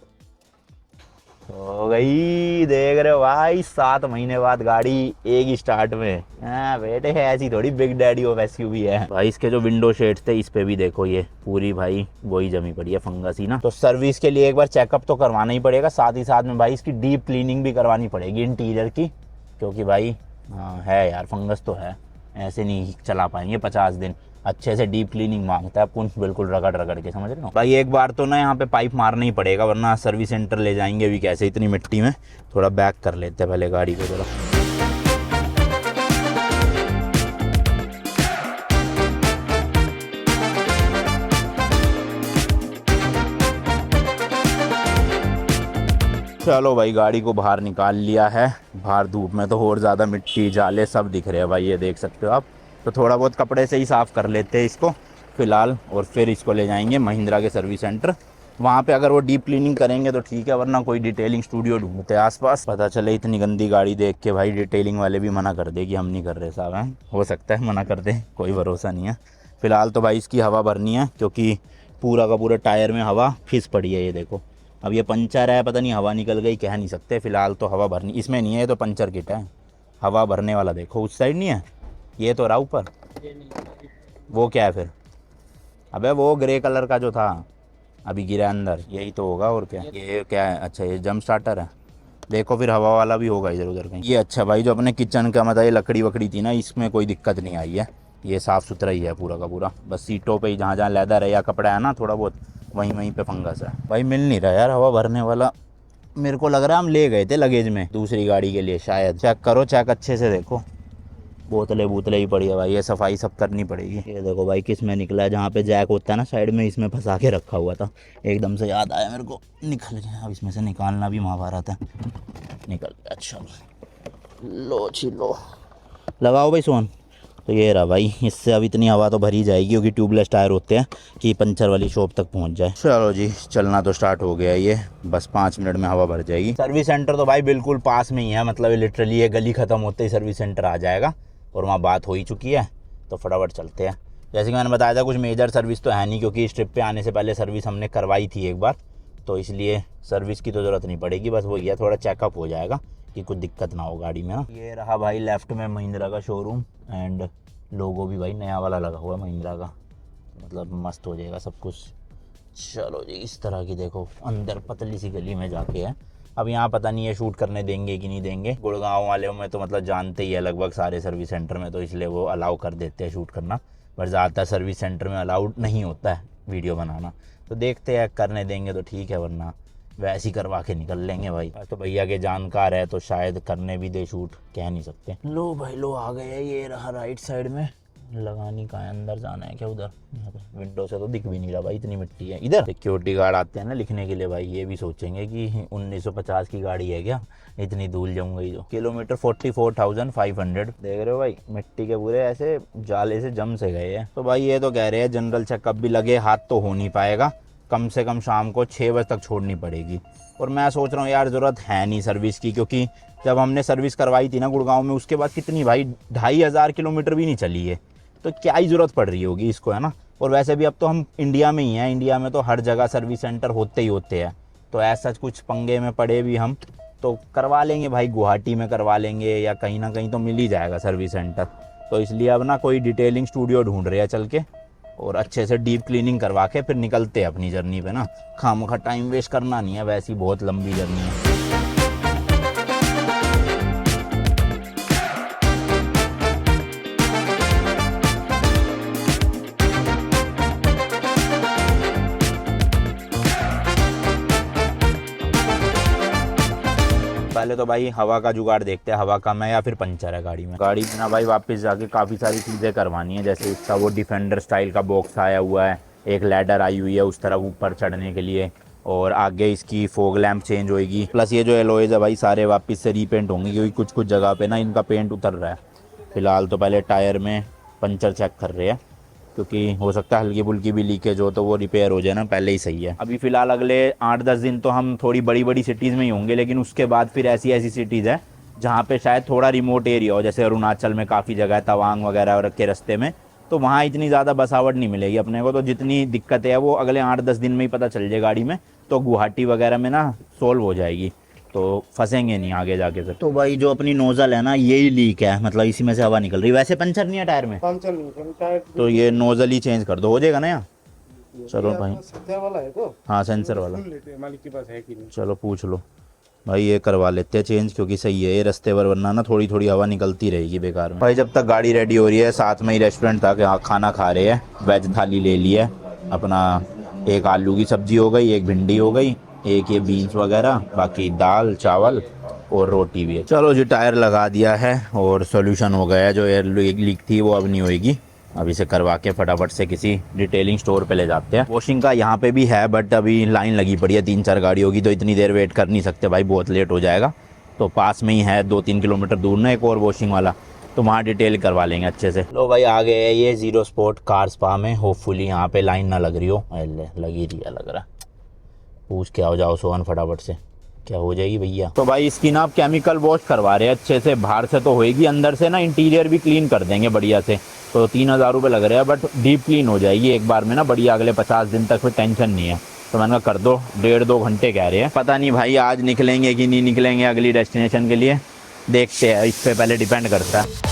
हो गई। देख रहे हो भाई 7 महीने बाद गाड़ी एक ही स्टार्ट में। हाँ बेटे है ऐसी थोड़ी बिग डैडी ऑफ एसयूवी है भाई। इसके जो विंडो शेड्स थे इस पे भी देखो ये पूरी भाई वही जमी पड़ी है फंगस ही ना। तो सर्विस के लिए एक बार चेकअप तो करवाना ही पड़ेगा, साथ ही साथ में भाई इसकी डीप क्लीनिंग भी करवानी पड़ेगी इंटीरियर की, क्योंकि भाई हाँ है यार फंगस तो है, ऐसे नहीं चला पाएंगे 50 दिन। अच्छे से डीप क्लीनिंग मांगता है पुंछ, बिल्कुल रगड़ रगड़ के, समझ रहे हो भाई। एक बार तो ना यहाँ पे पाइप मारना ही पड़ेगा वरना सर्विस सेंटर ले जाएंगे भी कैसे इतनी मिट्टी में। थोड़ा बैक कर लेते हैं पहले गाड़ी को जरा। चलो भाई गाड़ी को बाहर निकाल लिया है। बाहर धूप में तो और ज़्यादा मिट्टी जाले सब दिख रहे हैं भाई, ये देख सकते हो आप। तो थोड़ा बहुत कपड़े से ही साफ़ कर लेते हैं इसको फ़िलहाल, और फिर इसको ले जाएंगे महिंद्रा के सर्विस सेंटर। वहाँ पे अगर वो डीप क्लीनिंग करेंगे तो ठीक है, वरना कोई डिटेलिंग स्टूडियो ढूंढते हैं आसपास। पता चले इतनी गंदी गाड़ी देख के भाई डिटेलिंग वाले भी मना कर दे कि हम नहीं कर रहे साहब हैं, हो सकता है मना कर दे, कोई भरोसा नहीं है। फ़िलहाल तो भाई इसकी हवा भरनी है क्योंकि पूरा का पूरा टायर में हवा फिस पड़ी है, ये देखो। अब ये पंचर है, पता नहीं हवा निकल गई, कह नहीं सकते। फ़िलहाल तो हवा भरनी इसमें नहीं है, ये तो पंचर किट है। हवा भरने वाला देखो उस साइड नहीं है, ये तो रहा ऊपर। वो क्या है फिर? अबे वो ग्रे कलर का जो था अभी गिरा अंदर, यही तो होगा और क्या। ये क्या है? अच्छा ये जंप स्टार्टर है। देखो फिर हवा वाला भी होगा इधर उधर कहीं। ये अच्छा भाई जो अपने किचन का मतलब ये लकड़ी वकड़ी थी ना, इसमें कोई दिक्कत नहीं आई है, ये साफ़ सुथरा ही है पूरा का पूरा, बस सीटों पे ही जहाँ जहाँ लेदर है या कपड़ा है ना थोड़ा बहुत, वहीं वहीं पे फंगस है। भाई मिल नहीं रहा यार हवा भरने वाला, मेरे को लग रहा है हम ले गए थे लगेज में दूसरी गाड़ी के लिए शायद। चेक करो, चेक अच्छे से देखो, बोतलें बोतलें ही पड़ी है भाई, ये सफाई सब करनी पड़ेगी। ये देखो भाई किस में निकला है, जहाँ पे जैक होता है ना साइड में, इसमें फंसा के रखा हुआ था, एकदम से याद आया मेरे को, निकल गया। अब इसमें से निकालना भी महाभारत है, निकल गया। अच्छा लो छिलो, लगाओ भाई सोन। तो ये रहा भाई, इससे अब इतनी हवा तो भरी जाएगी क्योंकि ट्यूबलेस टायर होते हैं कि पंचर वाली शॉप तक पहुंच जाए। चलो जी चलना तो स्टार्ट हो गया ये, बस 5 मिनट में हवा भर जाएगी। सर्विस सेंटर तो भाई बिल्कुल पास में ही है, मतलब लिटरली ये गली ख़त्म होते ही सर्विस सेंटर आ जाएगा और वहाँ बात हो ही चुकी है, तो फटाफट चलते हैं। जैसे कि मैंने बताया था कुछ मेजर सर्विस तो है नहीं, क्योंकि इस ट्रिप पे आने से पहले सर्विस हमने करवाई थी एक बार, तो इसलिए सर्विस की तो ज़रूरत नहीं पड़ेगी, बस वो ये थोड़ा चेकअप हो जाएगा कि कुछ दिक्कत ना हो गाड़ी में ना। ये रहा भाई लेफ़्ट में महिंद्रा का शोरूम, एंड लोगो भी भाई नया वाला लगा हुआ है महिंद्रा का, मतलब मस्त हो जाएगा सब कुछ। चलो जी इस तरह की देखो अंदर पतली सी गली में जाके है। अब यहाँ पता नहीं है शूट करने देंगे कि नहीं देंगे, गुड़गांव वाले में तो मतलब जानते ही है लगभग सारे सर्विस सेंटर में, तो इसलिए वो अलाउ कर देते हैं शूट करना, पर ज़्यादातर सर्विस सेंटर में अलाउड नहीं होता है वीडियो बनाना। तो देखते हैं, करने देंगे तो ठीक है, वरना वैसे ही करवा के निकल लेंगे भाई। तो भैया के जानकार है तो शायद करने भी दे शूट, कह नहीं सकते। लो भाई लो आ गए, ये रहा राइट साइड में, लगानी का है, अंदर जाना है क्या उधर? यहाँ पे विंडो से तो दिख भी नहीं रहा भाई, इतनी मिट्टी है। इधर सिक्योरिटी गार्ड आते हैं ना लिखने के लिए भाई, ये भी सोचेंगे कि 1950 की गाड़ी है क्या, इतनी धूल जाऊंगी। जो किलोमीटर 44,500 देख रहे हो भाई, मिट्टी के पूरे ऐसे जाले से जम से गए हैं। तो भाई ये तो कह रहे हैं जनरल चेकअप भी लगे हाथ तो हो नहीं पाएगा, कम से कम शाम को 6 बजे तक छोड़नी पड़ेगी। और मैं सोच रहा हूँ यार ज़रूरत है नहीं सर्विस की, क्योंकि जब हमने सर्विस करवाई थी ना गुड़गांव में, उसके बाद कितनी भाई 2,500 किलोमीटर भी नहीं चली है, तो क्या ही ज़रूरत पड़ रही होगी इसको, है ना। और वैसे भी अब तो हम इंडिया में ही हैं, इंडिया में तो हर जगह सर्विस सेंटर होते ही होते हैं, तो ऐसा कुछ पंगे में पड़े भी हम तो करवा लेंगे भाई, गुवाहाटी में करवा लेंगे या कहीं ना कहीं तो मिल ही जाएगा सर्विस सेंटर। तो इसलिए अब ना कोई डिटेलिंग स्टूडियो ढूंढ रहे हैं चल के, और अच्छे से डीप क्लीनिंग करवा के फिर निकलते हैं अपनी जर्नी पे ना, खामखा टाइम वेस्ट करना नहीं है, वैसी बहुत लंबी जर्नी है। पहले तो भाई हवा का जुगाड़ देखते हैं, हवा कम है या फिर पंचर है गाड़ी में। गाड़ी में ना भाई वापस जाके काफ़ी सारी चीज़ें करवानी है, जैसे इसका वो डिफेंडर स्टाइल का बॉक्स आया हुआ है, एक लैडर आई हुई है उस तरफ ऊपर चढ़ने के लिए, और आगे इसकी फोग लैंप चेंज होएगी, प्लस ये जो एलॉयज़ है भाई सारे वापस से रीपेंट होंगे, क्योंकि कुछ कुछ जगह पे ना इनका पेंट उतर रहा है। फिलहाल तो पहले टायर में पंचर चेक कर रहे हैं, क्योंकि हो सकता है हल्की फुल्की भी लीकेज हो तो वो रिपेयर हो जाए ना, पहले ही सही है। अभी फ़िलहाल अगले 8-10 दिन तो हम थोड़ी बड़ी बड़ी सिटीज़ में ही होंगे, लेकिन उसके बाद फिर ऐसी ऐसी सिटीज़ है जहाँ पे शायद थोड़ा रिमोट एरिया हो, जैसे अरुणाचल में काफ़ी जगह है, तवांग वगैरह के रास्ते में, तो वहाँ इतनी ज़्यादा बसावट नहीं मिलेगी अपने को। तो जितनी दिक्कत है वो अगले 8-10 दिन में ही पता चल जाए गाड़ी में, तो गुवाहाटी वगैरह में ना सोल्व हो जाएगी, तो फंसेंगे नहीं आगे जाके फिर। तो भाई जो अपनी नोज़ल है ना यही लीक है, मतलब इसी में से हवा निकल रही है। वैसे पंचर नहीं है टायर में, पंचर नहीं टायर, तो ये नोज़ल ही चेंज कर दो, हो जाएगा ना यहाँ। चलो भाई सेंसर वाला है तो हाँ सेंसर वाला, मालिक के पास है कि नहीं, चलो पूछ लो भाई, ये करवा लेते हैं चेंज, क्योंकि सही है ये रास्ते पर, वरना ना थोड़ी थोड़ी हवा निकलती रहेगी बेकार में। भाई जब तक गाड़ी रेडी हो रही है, साथ में ही रेस्टोरेंट था कि खाना खा रहे हैं, वेज थाली ले ली है अपना, एक आलू की सब्जी हो गई, एक भिंडी हो गई, एक ये बीन्स वगैरह, बाकी दाल चावल और रोटी भी है। चलो जी टायर लगा दिया है और सोल्यूशन हो गया है, जो एयर लीक थी वो अब नहीं होएगी। अब इसे करवा के फटाफट से किसी डिटेलिंग स्टोर पे ले जाते हैं। वॉशिंग का यहाँ पे भी है, बट अभी लाइन लगी पड़ी है, 3-4 गाड़ियों की, तो इतनी देर वेट कर नहीं सकते भाई, बहुत लेट हो जाएगा। तो पास में ही है 2-3 किलोमीटर दूर ना एक और वॉशिंग वाला, तो वहाँ डिटेल करवा लेंगे अच्छे से। लो भाई आ गए ये ज़ीरो स्पॉट कार स्पा में, होपफुली यहाँ पे लाइन ना लग रही हो, लगी रही है लग रहा। पूछ के आओ जाओ सोहन फटाफट से, क्या हो जाएगी भैया। तो भाई इसकी ना आप केमिकल वॉश करवा रहे हैं अच्छे से, बाहर से तो होएगी, अंदर से ना इंटीरियर भी क्लीन कर देंगे बढ़िया से। तो 3,000 रुपये लग रहे हैं, बट डीप क्लीन हो जाएगी एक बार में ना बढ़िया, अगले 50 दिन तक फिर टेंशन नहीं है। तो मैंने कहा कर दो, 1.5-2 घंटे कह रहे हैं, पता नहीं भाई आज निकलेंगे कि नहीं निकलेंगे अगली डेस्टिनेशन के लिए, देखते हैं, इस पर पहले डिपेंड करता है।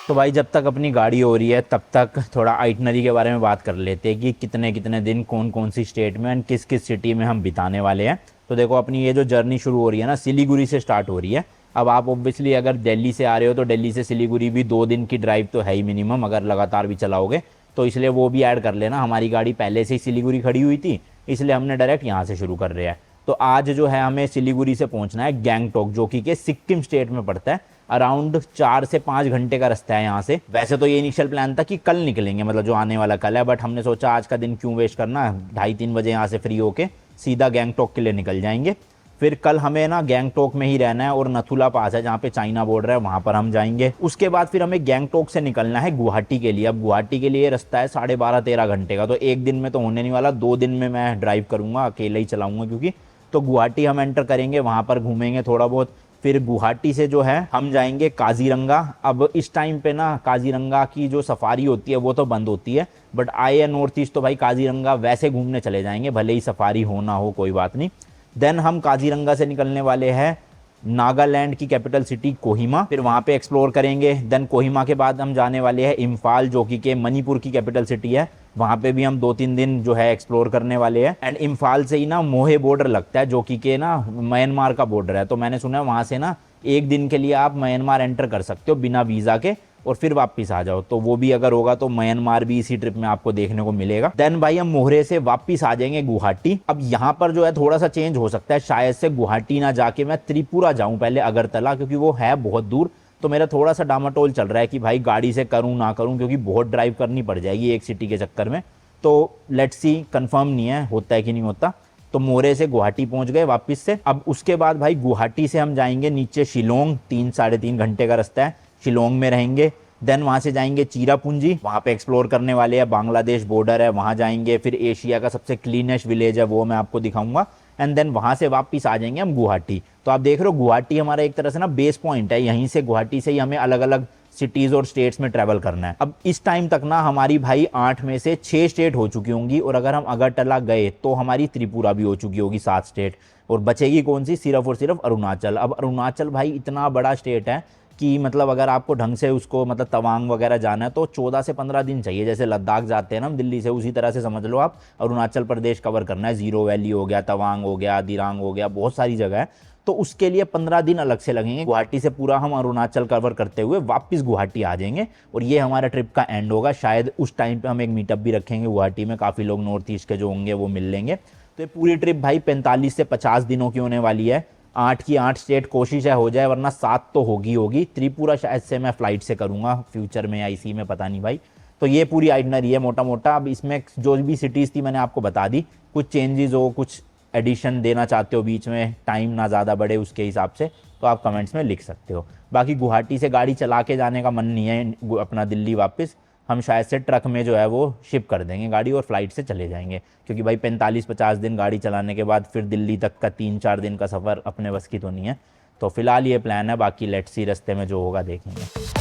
तो भाई जब तक अपनी गाड़ी हो रही है तब तक थोड़ा आइटनरी के बारे में बात कर लेते हैं कि कितने कितने दिन कौन कौन सी स्टेट में एंड किस किस सिटी में हम बिताने वाले हैं। तो देखो अपनी ये जो जर्नी शुरू हो रही है ना, सिलीगुड़ी से स्टार्ट हो रही है। अब आप ऑब्वियसली अगर दिल्ली से आ रहे हो तो दिल्ली से सिलीगुड़ी भी 2 दिन की ड्राइव तो है ही मिनिमम, अगर लगातार भी चलाओगे तो इसलिए वो भी ऐड कर लेना। हमारी गाड़ी पहले से ही सिलीगुड़ी खड़ी हुई थी, इसलिए हमने डायरेक्ट यहाँ से शुरू कर रहे हैं। तो आज जो है हमें सिलीगुड़ी से पहुँचना है गैंगटॉक, जो कि सिक्किम स्टेट में पड़ता है। अराउंड 4 से 5 घंटे का रास्ता है यहाँ से। वैसे तो ये इनिशियल प्लान था कि कल निकलेंगे, मतलब जो आने वाला कल है, बट हमने सोचा आज का दिन क्यों वेस्ट करना, 2:30-3 बजे यहाँ से फ्री होके सीधा गैंगटॉक के लिए निकल जाएंगे। फिर कल हमें ना गैंगटॉक में ही रहना है और नथुला पास है जहाँ पे चाइना बॉर्डर है, वहाँ पर हम जाएंगे। उसके बाद फिर हमें गैंगटॉक से निकलना है गुवाहाटी के लिए। अब गुवाहाटी के लिए रास्ता है 12.5-13 घंटे का, तो एक दिन में तो होने नहीं वाला, 2 दिन में मैं ड्राइव करूँगा, अकेले ही चलाऊँगा क्योंकि। तो गुवाहाटी हम एंटर करेंगे, वहाँ पर घूमेंगे थोड़ा बहुत। फिर गुवाहाटी से जो है हम जाएंगे काजीरंगा। अब इस टाइम पे ना काजीरंगा की जो सफारी होती है वो तो बंद होती है, बट आए या नॉर्थ ईस्ट तो भाई काजीरंगा वैसे घूमने चले जाएंगे, भले ही सफारी हो ना हो कोई बात नहीं। देन हम काजीरंगा से निकलने वाले हैं नागालैंड की कैपिटल सिटी कोहिमा, फिर वहाँ पे एक्सप्लोर करेंगे। देन कोहिमा के बाद हम जाने वाले हैं इम्फाल, जो कि मणिपुर की कैपिटल सिटी है, वहाँ पे भी हम 2-3 दिन जो है एक्सप्लोर करने वाले हैं। एंड इम्फाल से ही ना मोहे बॉर्डर लगता है, जो कि ना म्यांमार का बॉर्डर है। तो मैंने सुना है वहाँ से ना एक दिन के लिए आप म्यांमार एंटर कर सकते हो बिना वीज़ा के और फिर वापस आ जाओ। तो वो भी अगर होगा तो म्यांमार भी इसी ट्रिप में आपको देखने को मिलेगा। देन भाई हम मोहरे से वापस आ जाएंगे गुवाहाटी। अब यहाँ पर जो है थोड़ा सा चेंज हो सकता है, शायद से गुवाहाटी ना जाके मैं त्रिपुरा जाऊँ पहले अगरतला, क्योंकि वो है बहुत दूर। तो मेरा थोड़ा सा डामाटोल चल रहा है कि भाई गाड़ी से करूँ ना करूँ, क्योंकि बहुत ड्राइव करनी पड़ जाएगी एक सिटी के चक्कर में। तो लेट्स सी, कंफर्म नहीं है होता है कि नहीं होता। तो मोरे से गुवाहाटी पहुंच गए वापस से। अब उसके बाद भाई गुवाहाटी से हम जाएंगे नीचे शिलोंग, 3-3.5 घंटे का रास्ता है, शिलोंग में रहेंगे। देन वहाँ से जाएंगे चीरापूंजी, वहाँ पे एक्सप्लोर करने वाले हैं, बांग्लादेश बॉर्डर है वहाँ जाएंगे। फिर एशिया का सबसे क्लीनेस्ट विलेज है वो मैं आपको दिखाऊंगा। एंड देन वहाँ से वापस आ जाएंगे हम गुवाहाटी। तो आप देख रहे हो गुवाहाटी हमारा एक तरह से ना बेस पॉइंट है, यहीं से गुवाहाटी से ही हमें अलग अलग सिटीज़ और स्टेट्स में ट्रैवल करना है। अब इस टाइम तक ना हमारी भाई 8 में से 6 स्टेट हो चुकी होंगी, और अगर हम अगरतला गए तो हमारी त्रिपुरा भी हो चुकी होगी, 7 स्टेट। और बचेगी कौन सी? सिर्फ और सिर्फ अरुणाचल। अब अरुणाचल भाई इतना बड़ा स्टेट है कि मतलब अगर आपको ढंग से उसको मतलब तवांग वगैरह जाना है तो 14 से 15 दिन चाहिए। जैसे लद्दाख जाते हैं ना हम दिल्ली से, उसी तरह से समझ लो आप अरुणाचल प्रदेश कवर करना है। जीरो वैली हो गया, तवांग हो गया, दिरांग हो गया, बहुत सारी जगह है। तो उसके लिए 15 दिन अलग से लगेंगे। गुवाहाटी से पूरा हम अरुणाचल कवर करते हुए वापस गुवाहाटी आ जाएंगे और ये हमारा ट्रिप का एंड होगा। शायद उस टाइम पे हम एक मीटअप भी रखेंगे गुवाहाटी में, काफ़ी लोग नॉर्थ ईस्ट के जो होंगे वो मिल लेंगे। तो ये पूरी ट्रिप भाई 45 से 50 दिनों की होने वाली है। 8 की 8 स्टेट कोशिश है हो जाए, वरना 7 तो होगी। त्रिपुरा शायद से मैं फ़्लाइट से करूँगा फ्यूचर में या इसी में, पता नहीं भाई। तो ये पूरी आइटनरी है मोटा मोटा। अब इसमें जो भी सिटीज़ थी मैंने आपको बता दी, कुछ चेंजेस हो, कुछ एडिशन देना चाहते हो बीच में, टाइम ना ज़्यादा बढ़े उसके हिसाब से, तो आप कमेंट्स में लिख सकते हो। बाकी गुवाहाटी से गाड़ी चला के जाने का मन नहीं है अपना दिल्ली वापस, हम शायद से ट्रक में जो है वो शिप कर देंगे गाड़ी और फ्लाइट से चले जाएंगे, क्योंकि भाई 45-50 दिन गाड़ी चलाने के बाद फिर दिल्ली तक का 3-4 दिन का सफ़र अपने बस की तो नहीं है। तो फिलहाल ये प्लान है, बाकी लेट्स सी रास्ते में जो होगा देखेंगे।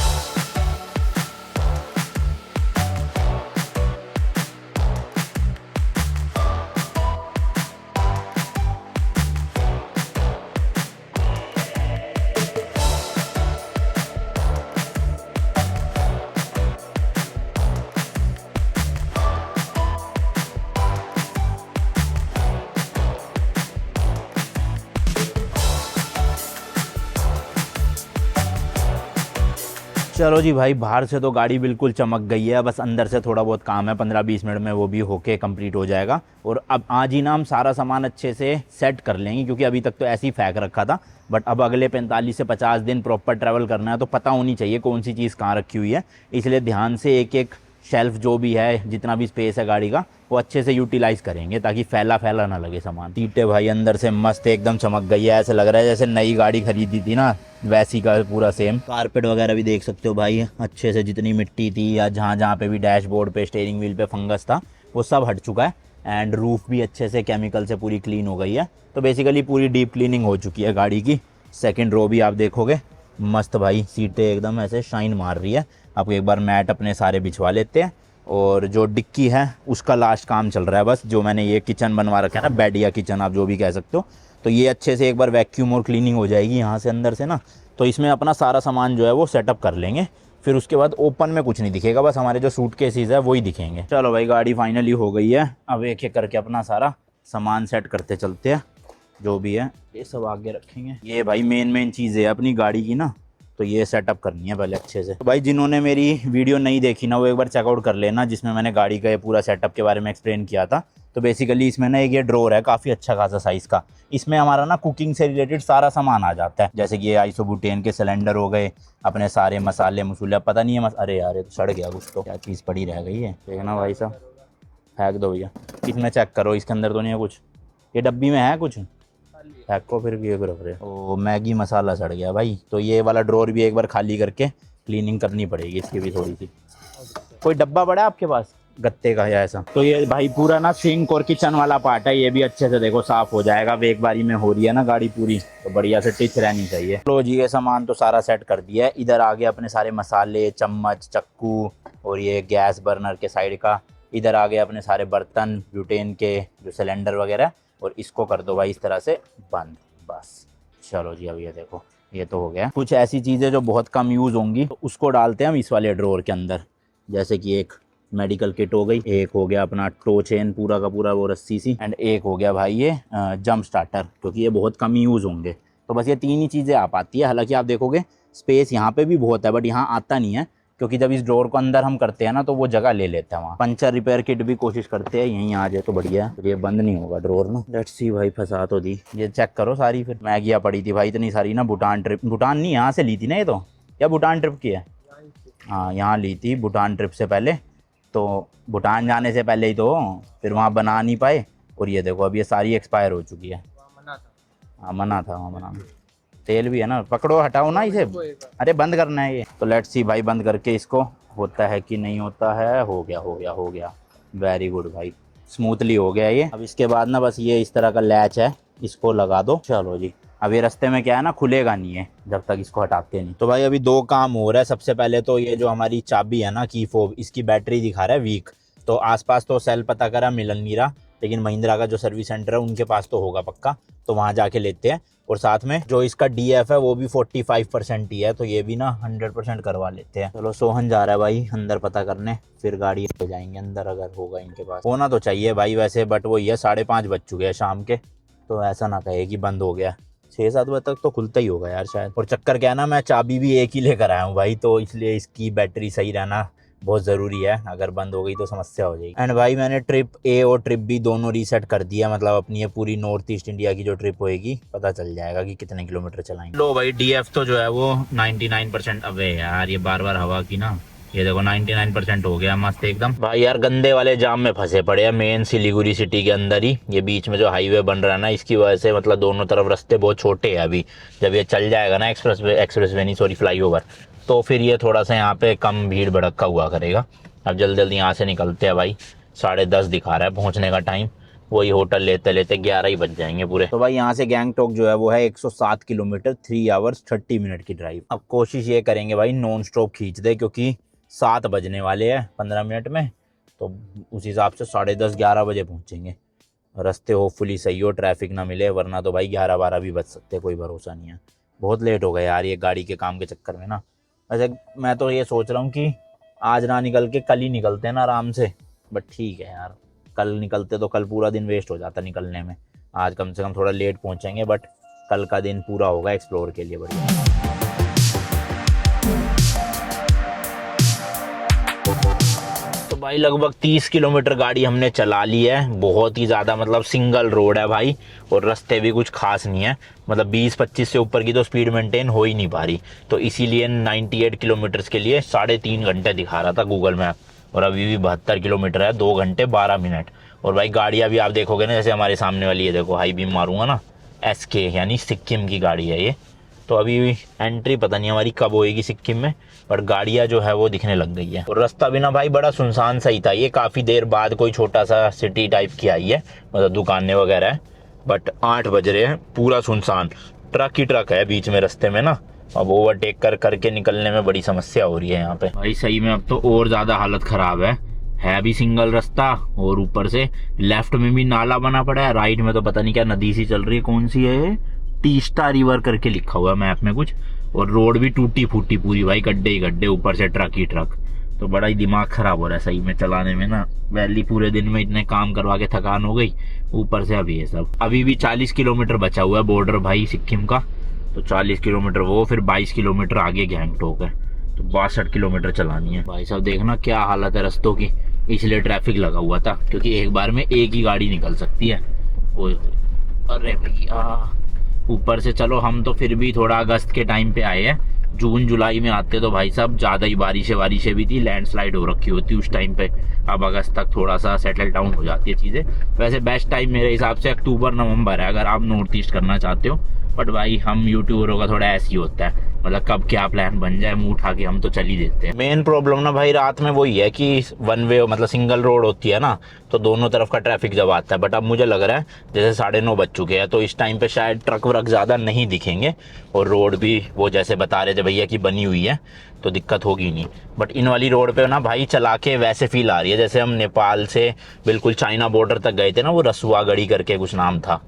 चलो जी भाई, बाहर से तो गाड़ी बिल्कुल चमक गई है, बस अंदर से थोड़ा बहुत काम है, 15-20 मिनट में वो भी होके कंप्लीट हो जाएगा। और अब आज ही ना हम सारा सामान अच्छे से सेट कर लेंगे, क्योंकि अभी तक तो ऐसे ही फेंक रखा था। बट अब अगले 45 से 50 दिन प्रॉपर ट्रैवल करना है, तो पता होनी चाहिए कौन सी चीज़ कहाँ रखी हुई है। इसलिए ध्यान से एक एक शेल्फ जो भी है, जितना भी स्पेस है गाड़ी का, वो अच्छे से यूटिलाइज़ करेंगे ताकि फैला फैला ना लगे सामान। सीटें भाई अंदर से मस्त एकदम चमक गई है, ऐसे लग रहा है जैसे नई गाड़ी खरीदी थी ना, वैसी का पूरा सेम। कारपेट वगैरह भी देख सकते हो भाई अच्छे से, जितनी मिट्टी थी या जहाँ जहाँ पे भी डैशबोर्ड पे, स्टीयरिंग व्हील पे फंगस था, वो सब हट चुका है। एंड रूफ़ भी अच्छे से केमिकल से पूरी क्लीन हो गई है। तो बेसिकली पूरी डीप क्लीनिंग हो चुकी है गाड़ी की। सेकेंड रो भी आप देखोगे मस्त भाई, सीटें एकदम ऐसे शाइन मार रही है। आपको एक बार मैट अपने सारे बिछवा लेते हैं। और जो डिक्की है उसका लास्ट काम चल रहा है बस, जो मैंने ये किचन बनवा रखा है ना, बेड या किचन आप जो भी कह सकते हो, तो ये अच्छे से एक बार वैक्यूम और क्लीनिंग हो जाएगी यहाँ से अंदर से ना, तो इसमें अपना सारा सामान जो है वो सेटअप कर लेंगे। फिर उसके बाद ओपन में कुछ नहीं दिखेगा, बस हमारे जो सूटकेसेस है वही दिखेंगे। चलो भाई गाड़ी फाइनली हो गई है, अब एक एक करके अपना सारा सामान सेट करते चलते हैं। जो भी है ये सब आगे रखेंगे। ये भाई मेन चीज़ है अपनी गाड़ी की ना, तो ये सेटअप करनी है पहले अच्छे से। तो भाई जिन्होंने मेरी वीडियो नहीं देखी ना वो एक बार चेकआउट कर लेना, जिसमें मैंने गाड़ी का ये पूरा सेटअप के बारे में एक्सप्लेन किया था। तो बेसिकली इसमें ना एक ये ड्रॉर है काफ़ी अच्छा खासा साइज़ का, इसमें हमारा ना कुकिंग से रिलेटेड सारा सामान आ जाता है, जैसे कि ये आइसोब्यूटेन के सिलेंडर हो गए, अपने सारे मसाले मसूले, पता नहीं है अरे यार ये तो सड़ गया कुछ, तो क्या चीज़ पड़ी रह गई है देखना भाई साहब, फेंक दो भैया। इसमें चेक करो इसके अंदर तो नहीं है कुछ, ये डब्बी में है कुछ, फेंको फिर ये रहे। ओ मैगी मसाला सड़ गया भाई, तो ये वाला ड्रॉर भी एक बार खाली करके क्लीनिंग करनी पड़ेगी इसकी भी थोड़ी सी। कोई डब्बा बड़ा है आपके पास गत्ते का या ऐसा? तो ये भाई पूरा ना सिंक और किचन वाला पार्ट है, ये भी अच्छे से देखो साफ हो जाएगा। अब एक बारी में हो रही है ना गाड़ी पूरी, तो बढ़िया से टिच रहनी चाहिए। लो जी ये सामान तो सारा सेट कर दिया है। इधर आगे अपने सारे मसाले, चम्मच, चक्कू और ये गैस बर्नर के साइड का। इधर आगे अपने सारे बर्तन, ब्यूटेन के जो सिलेंडर वगैरह, और इसको कर दो भाई इस तरह से बंद, बस। चलो जी अब ये देखो ये तो हो गया। कुछ ऐसी चीज़ें जो बहुत कम यूज़ होंगी तो उसको डालते हैं हम इस वाले ड्रॉर के अंदर, जैसे कि एक मेडिकल किट हो गई, एक हो गया अपना टो चेन पूरा का पूरा वो रस्सी सी, एंड एक हो गया भाई ये जंप स्टार्टर, क्योंकि ये बहुत कम यूज़ होंगे। तो बस ये तीन ही चीज़ें आ पाती है। हालांकि आप देखोगे स्पेस यहाँ पे भी बहुत है, बट यहाँ आता नहीं है, क्योंकि जब इस ड्रॉर को अंदर हम करते हैं ना तो वो जगह ले लेता है वहाँ। पंचर रिपेयर किट भी कोशिश करते हैं यहीं आ जाए तो बढ़िया है। ये बंद नहीं होगा ड्रॉर ना, लेट्स सी भाई फंसा तो दी। ये चेक करो सारी, फिर मैगियाँ पड़ी थी भाई इतनी सारी ना, भूटान ट्रिप, भूटान नहीं यहाँ से ली थी ना ये तो, या भूटान ट्रिप की है? हाँ यहाँ ली थी भूटान ट्रिप से पहले, तो भूटान जाने से पहले ही तो फिर वहाँ बना नहीं पाए। और ये देखो अब ये सारी एक्सपायर हो चुकी है। हाँ मना था वहाँ बनाना, तेल भी है ना, पकड़ो हटाओ ना इसे, अरे बंद करना है ये। तो लेट्स सी भाई बंद करके इसको होता है कि नहीं होता है। हो गया हो गया हो गया, वेरी गुड भाई, स्मूथली हो गया ये। अब इसके बाद ना बस ये इस तरह का लैच है, इसको लगा दो। चलो जी अब ये रास्ते में क्या है ना खुलेगा नहीं है जब तक इसको हटाते नहीं। तो भाई अभी दो काम हो रहा है। सबसे पहले तो ये जो हमारी चाबी है ना की फोब, इसकी बैटरी दिखा रहा है वीक। तो आसपास तो सेल पता करा मिलन नहीं रहा, लेकिन महिंद्रा का जो सर्विस सेंटर है उनके पास तो होगा पक्का, तो वहाँ जाके लेते हैं। और साथ में जो इसका DF है वो भी 45% ही है, तो ये भी ना 100% करवा लेते हैं। चलो सोहन जा रहा है भाई अंदर पता करने, फिर गाड़ी ले जाएंगे अंदर, अगर होगा इनके पास। होना तो चाहिए भाई वैसे, बट वो ये 5:30 बज चुके हैं शाम के, तो ऐसा ना कहे कि बंद हो गया। 6-7 बजे तक तो खुलता ही होगा यार शायद। और चक्कर क्या है ना, मैं चाबी भी एक ही लेकर आया हूँ भाई, तो इसलिए इसकी बैटरी सही रहना बहुत ज़रूरी है, अगर बंद हो गई तो समस्या हो जाएगी। एंड भाई मैंने ट्रिप A और ट्रिप B दोनों रीसेट कर दिया, मतलब अपनी ये पूरी नॉर्थ ईस्ट इंडिया की जो ट्रिप होएगी पता चल जाएगा कि कितने किलोमीटर चलाएंगे। लो भाई DF तो जो है वो 99%। अबे यार ये बार बार हवा की ना, ये देखो 99% हो गया मस्त एकदम। भाई यार गंदे वाले जाम में फंसे पड़े हैं मेन सिलीगुड़ी सिटी के अंदर ही। ये बीच में जो हाईवे बन रहा है ना, इसकी वजह से मतलब दोनों तरफ रास्ते बहुत छोटे हैं। अभी जब ये चल जाएगा ना एक्सप्रेस वे नहीं सॉरी फ्लाईओवर, तो फिर ये थोड़ा सा यहाँ पे कम भीड़ भड़क्का हुआ करेगा। अब जल्दी जल्दी यहाँ से निकलते हैं भाई, 10:30 दिखा रहा है पहुँचने का टाइम, वही होटल लेते लेते 11 ही बज जाएंगे पूरे। तो भाई यहाँ से गैंगटॉक जो है वो है 107 किलोमीटर, 3 आवर्स 30 मिनट की ड्राइव। अब कोशिश ये करेंगे भाई नॉन स्टॉप खींच दे, क्योंकि 7 बजने वाले हैं 15 मिनट में, तो उस हिसाब से 10:30-11 बजे पहुँचेंगे। रास्ते होपफुली सही हो, ट्रैफिक ना मिले, वरना तो भाई 11-12 भी बज सकते, कोई भरोसा नहीं है। बहुत लेट हो गया यार ये गाड़ी के काम के चक्कर में ना। वैसे मैं तो ये सोच रहा हूँ कि आज ना निकल के कल ही निकलते हैं ना आराम से, बट ठीक है यार, कल निकलते तो कल पूरा दिन वेस्ट हो जाता निकलने में। आज कम से कम थोड़ा लेट पहुँचेंगे, बट कल का दिन पूरा होगा एक्सप्लोर के लिए बढ़िया। तो भाई लगभग 30 किलोमीटर गाड़ी हमने चला ली है, बहुत ही ज़्यादा, मतलब सिंगल रोड है भाई, और रास्ते भी कुछ खास नहीं है, मतलब 20-25 से ऊपर की तो स्पीड मेंटेन हो ही नहीं पा रही। तो इसीलिए 98 किलोमीटर के लिए 3.5 घंटे दिखा रहा था गूगल मैप, और अभी भी 72 किलोमीटर है, 2 घंटे 12 मिनट। और भाई गाड़ियाँ भी आप देखोगे ना, जैसे हमारे सामने वाली है देखो, हाई बीम मारूंगा ना, SK यानी सिक्किम की गाड़ी है ये। तो अभी एंट्री पता नहीं हमारी कब होएगी सिक्किम में, पर गाड़ियाँ जो है वो दिखने लग गई है। और रास्ता भी ना भाई बड़ा सुनसान सही था, ये काफ़ी देर बाद कोई छोटा सा सिटी टाइप की आई है, मतलब दुकानें वगैरह है, बट 8 बज रहे हैं, पूरा सुनसान, ट्रक ही ट्रक है बीच में रास्ते में ना। अब ओवरटेक करके निकलने में बड़ी समस्या हो रही है यहाँ पे भाई, सही में अब तो और ज़्यादा हालत ख़राब है भी सिंगल रास्ता, और ऊपर से लेफ्ट में भी नाला बना पड़ा है, राइट में तो पता नहीं क्या नदी सी चल रही है, कौन सी है, तीस्ता रिवर करके लिखा हुआ है मैप में कुछ, और रोड भी टूटी फूटी पूरी भाई, गड्ढे ही गड्ढे, ऊपर से ट्रक ही ट्रक। तो बड़ा ही दिमाग खराब हो रहा है सही में चलाने में ना। वैली पूरे दिन में इतने काम करवा के थकान हो गई, ऊपर से अभी ये सब। अभी भी 40 किलोमीटर बचा हुआ है बॉर्डर भाई सिक्किम का, तो 40 किलोमीटर वो, फिर 22 किलोमीटर आगे गैंगटोक है, तो 62 किलोमीटर चलानी है भाई साहब। देखना क्या हालत है रास्तों की, इसलिए ट्रैफिक लगा हुआ था, क्योंकि एक बार में एक ही गाड़ी निकल सकती है। ओए अरे भैया, ऊपर से चलो हम तो फिर भी थोड़ा अगस्त के टाइम पे आए हैं, जून जुलाई में आते तो भाई साहब ज्यादा ही बारिशें भी थी, लैंडस्लाइड हो रखी होती उस टाइम पे। अब अगस्त तक थोड़ा सा सेटल डाउन हो जाती है चीजें। वैसे बेस्ट टाइम मेरे हिसाब से अक्टूबर नवंबर है अगर आप नॉर्थ ईस्ट करना चाहते हो, बट भाई हम यूट्यूबरों का थोड़ा ऐसे ही होता है, मतलब कब क्या प्लान बन जाए मुंह उठा के हम तो चल ही देते हैं। मेन प्रॉब्लम ना भाई रात में वही है कि वन वे मतलब सिंगल रोड होती है ना, तो दोनों तरफ का ट्रैफिक जब आता है। बट अब मुझे लग रहा है जैसे 9:30 बज चुके हैं, तो इस टाइम पे शायद ट्रक व्रक ज़्यादा नहीं दिखेंगे, और रोड भी वो जैसे बता रहे थे भैया कि बनी हुई है, तो दिक्कत होगी नहीं। बट इन वाली रोड पे ना भाई चला के वैसे फील आ रही है जैसे हम नेपाल से बिल्कुल चाइना बॉर्डर तक गए थे ना, वो रसुआगढ़ी करके कुछ नाम था,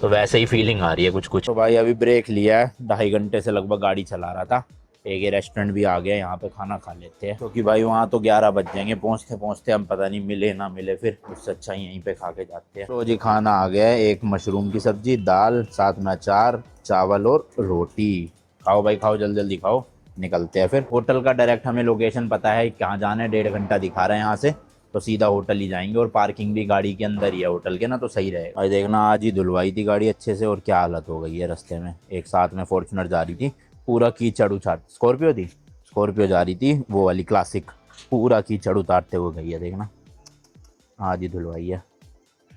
तो वैसे ही फीलिंग आ रही है कुछ कुछ। तो भाई अभी ब्रेक लिया है, 2.5 घंटे से लगभग गाड़ी चला रहा था। एक ये रेस्टोरेंट भी आ गया, यहाँ पे खाना खा लेते हैं, क्योंकि भाई वहाँ तो 11 बज जाएंगे पहुँचते पहुँचते, हम पता नहीं मिले ना मिले, फिर उससे अच्छा ही यहीं पे खा के जाते हैं। तो जी खाना आ गया है, एक मशरूम की सब्जी, दाल, साथ में अचार, चावल और रोटी। खाओ भाई खाओ, जल्दी जल्दी खाओ, निकलते हैं फिर। होटल का डायरेक्ट हमें लोकेशन पता है कहाँ जाना है, 1.5 घंटा दिखा रहे हैं यहाँ से, तो सीधा होटल ही जाएंगे, और पार्किंग भी गाड़ी के अंदर ही है होटल के ना, तो सही रहेगा। भाई देखना आज ही धुलवाई थी गाड़ी अच्छे से, और क्या हालत हो गई है रास्ते में। एक साथ में फॉर्च्यूनर जा रही थी, पूरा कीचड़ उछाड़, स्कॉर्पियो जा रही थी वो वाली क्लासिक, पूरा कीचड़ उतारते हुए गई है, देखना आज ही धुलवाई है।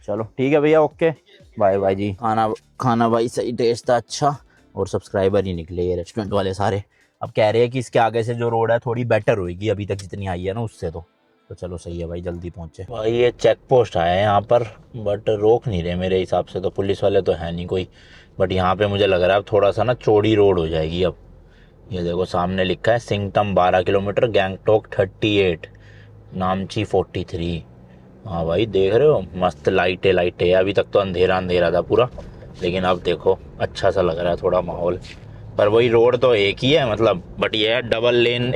चलो ठीक है भैया, ओके बाय बाय जी। खाना भाई सही टेस्ट था, अच्छा, और सब्सक्राइबर ही निकले ये रेस्टोरेंट वाले सारे। अब कह रहे हैं कि इसके आगे से जो रोड है थोड़ी बेटर होगी अभी तक जितनी आई है ना उससे, तो चलो सही है भाई, जल्दी पहुंचे। भाई ये चेक पोस्ट आया है यहाँ पर, बट रोक नहीं रहे मेरे हिसाब से, तो पुलिस वाले तो है नहीं कोई। बट यहाँ पे मुझे लग रहा है थोड़ा सा ना चौड़ी रोड हो जाएगी अब। ये देखो सामने लिखा है सिंगटम 12 किलोमीटर, गैंगटोक 38, नामची 43। हाँ भाई देख रहे हो, मस्त लाइटें अभी तक तो अंधेरा अंधेरा था पूरा, लेकिन अब देखो अच्छा सा लग रहा है थोड़ा माहौल। पर वही रोड तो एक ही है मतलब, बट ये है डबल लेन।